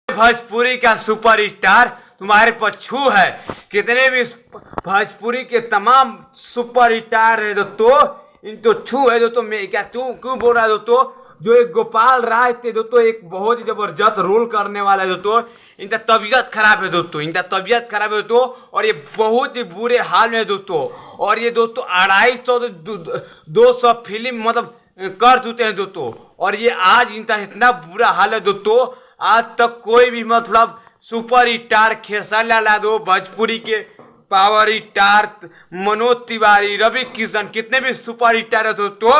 भोजपुरी का super star तुम्हारे पछू है। कितने भी भोजपुरी के तमाम सुपर स्टार है दोस्तों, इन तो छू है दोस्तों। मैं क्या तू क्यों बोल रहा है दोस्तों? जो एक गोपाल राय थे दोस्तों, एक बहुत ही जबरदस्त रोल करने वाला है दोस्तों। इनका तबीयत खराब है दोस्तों, इनका तबीयत खराब है दोस्तों, और ये बहुत ही बुरे हाल में है दोस्तों। और ये दोस्तों 250 फिल्म मतलब कर चुके हैं दोस्तों, और ये आज इनका इतना बुरा हाल है दोस्तों। आज तक कोई भी मतलब सुपर स्टार खेसारी लाल यादव, भोजपुरी के पावर स्टार मनोज तिवारी, रवि किशन, कितने भी सुपर स्टार है दोस्तों,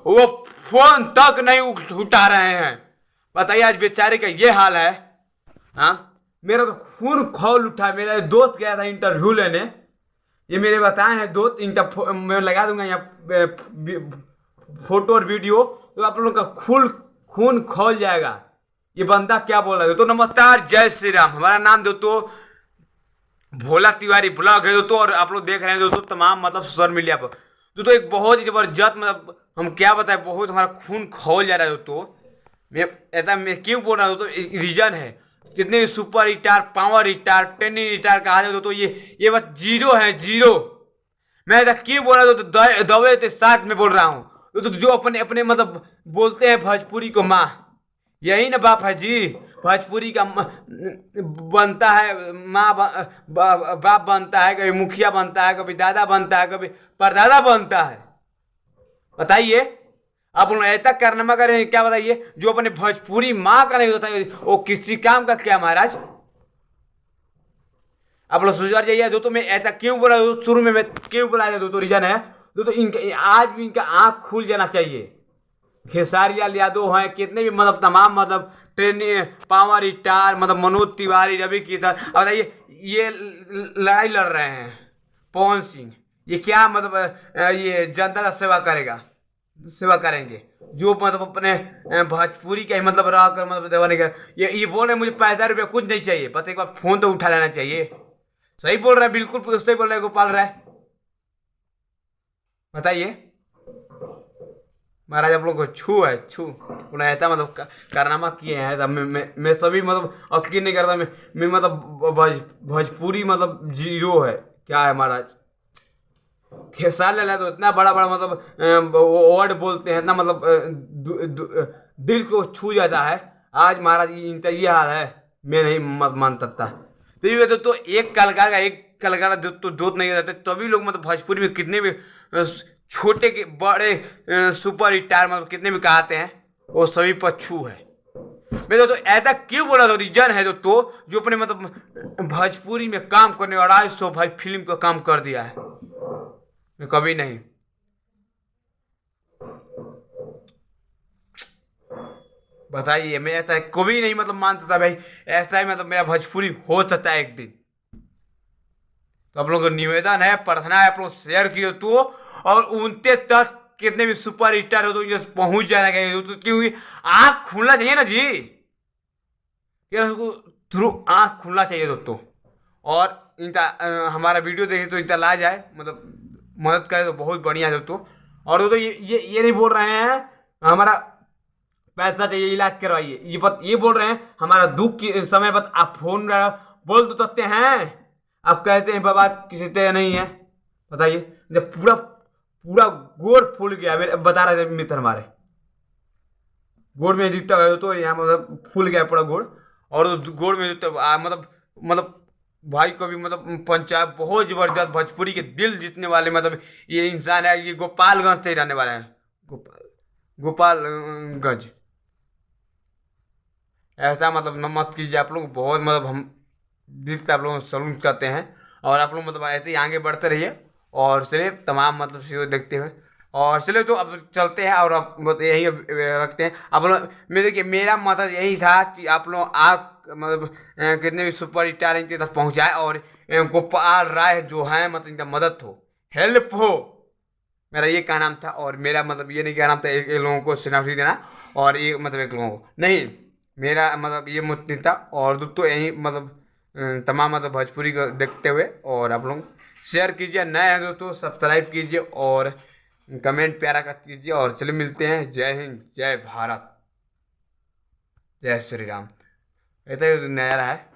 वो फोन तक नहीं उठा रहे हैं। बताइए आज बेचारे का ये हाल है। हाँ, मेरा तो खून खौल उठा। मेरा दोस्त गया था इंटरव्यू लेने, ये मेरे बताए हैं दोस्त, इनका मैं लगा दूंगा यहाँ फोटो और वीडियो, तो आप लोगों का खून खौल जाएगा। ये बंदा क्या बोल रहा है दोस्तों। नमस्कार, जय श्री राम। हमारा नाम दोस्तों भोला तिवारी ब्लॉग है दोस्तों, और आप लोग देख रहे हैं दोस्तों तमाम मतलब सोशल मीडिया पर दोस्तों। एक बहुत ही जबरदस्त मतलब हम क्या बताएं, बहुत हमारा खून खौल जा रहा है दोस्तों। मैं क्यों बोल रहा हूँ दोस्तों, रीजन है। जितने भी super star, power star, tending star कहा जाए दोस्तों, ये बस जीरो है, जीरो। मैं ऐसा क्यों बोल रहा हूँ दोस्तों, दबे के साथ में बोल रहा हूँ दोस्तों। जो अपने अपने मतलब बोलते हैं भोजपुरी को माँ, यही ना बाप है जी। भोजपुरी का बनता है माँ, बाप बनता है, कभी मुखिया बनता है, कभी दादा बनता है, कभी परदादा बनता है। बताइए आप लोग ऐसा कारनामा करें क्या? बताइए, जो अपने भोजपुरी माँ का नहीं होता है वो किसी काम का क्या महाराज? आप लोग सुधर जाइए दोस्तों। मैं ऐसा क्यों बोला शुरू में, मैं क्यों बुलाया दोस्तों, रीजन है दोस्तों। इनका आज भी इनका आंख खुल जाना चाहिए। खेसारी लाल यादव हैं, कितने भी मतलब तमाम मतलब ट्रेनिंग पावर स्टार मतलब मनोज तिवारी, रवि किशन। अब बताइए, ये लड़ाई लड़ रहे हैं पवन सिंह, ये क्या मतलब ये जनता का सेवा करेंगे? जो मतलब अपने भोजपुरी का ही मतलब रह कर मतलब देवा नहीं कर, ये बोल रहे मुझे पैसा रुपया कुछ नहीं चाहिए। पता एक बार फोन तो उठा लेना चाहिए। सही बोल रहा है, बिल्कुल सही बोल रहा है गोपाल राय। बताइए महाराज, आप लोग को छू है, छू उन्हें ऐसा मतलब कारनामा किए हैं। तब मैं सभी मतलब यकीन नहीं करता। मैं मतलब भोजपुरी मतलब जीरो है क्या है महाराज। खेसारी लाल यादव इतना बड़ा बड़ा मतलब वर्ड बोलते हैं, इतना मतलब दिल को छू जाता है। आज महाराज इनका ये हाल है, मैं नहीं मान सकता। तो ये तो एक कलाकार दोस्त नहीं रहते, तभी लोग मतलब भोजपुरी में कितने भी छोटे के बड़े सुपर स्टार मतलब कितने भी कहते हैं, वो सभी पर छू है। मैं तो ऐसा क्यों बोला तो रीजन है दोस्तों, जो अपने मतलब भोजपुरी में काम करने 250 भाई फिल्म का काम कर दिया है। मैं कभी नहीं। बताइए, मैं ऐसा कभी नहीं मतलब मान सकता भाई, ऐसा ही मतलब मेरा भोजपुरी हो सकता है एक दिन। तो आप लोगों को निवेदन है, प्रार्थना है, आप लोग शेयर किए तो, और उनते तक कितने भी सुपर स्टार हो तो ये पहुंच जाना चाहिए। तो क्योंकि आंख खुलना चाहिए ना जी, थ्रू आंख खुलना चाहिए दोस्तों। और इनका हमारा वीडियो देखे तो इनका ला जाए, मतलब मदद करे तो बहुत बढ़िया है दोस्तों। और दोस्तों ये नहीं बोल रहे हैं हमारा पैसा चाहिए, इलाज करवाइए। ये बोल रहे हैं हमारा दुख के समय पर आप फोन बोल तो सकते हैं, आप कहते हैं बाबा किसी तरह नहीं है। बताइए, जब पूरा गोड़ फूल गया, मेरे बता रहे थे मित्र हमारे, गोड़ में दिखता है तो यहाँ मतलब फूल गया पूरा गोड़, और गोड़ में मतलब भाई को भी मतलब पंचायत बहुत जबरदस्त भोजपुरी के दिल जीतने वाले मतलब ये इंसान है। ये गोपालगंज से रहने वाला है, गोपालगंज। ऐसा मतलब मत कीजिए आप लोग, बहुत मतलब हम दिल से आप लोगों को सलूट करते हैं। और आप लोग मतलब ऐसे ही आगे बढ़ते रहिए, और चलिए तमाम मतलब चीज़ों देखते हुए, और चलिए तो अब चलते हैं। और अब मतलब यही रखते हैं आप लोग। मैं देखिए, मेरा मतलब यही था कि आप लोग मतलब कितने भी सुपर स्टार इनके तक पहुँचाए, और गोपाल राय जो है मतलब इनका मदद हो, हेल्प हो, मेरा ये क्या नाम था। और मेरा मतलब ये नहीं क्या नाम था एक लोगों को सिनाफ्सी देना, और ये मतलब एक लोगों को नहीं, मेरा मतलब ये मुद्दा था। और दोस्तों यही मतलब तमाम मतलब भोजपुरी को देखते हुए, और आप लोग शेयर कीजिए, नए हैं दोस्तों सब्सक्राइब कीजिए, और कमेंट प्यारा कर कीजिए। और चलिए मिलते हैं। जय हिंद, जय भारत, जय श्री राम। ये तो नया रहा है।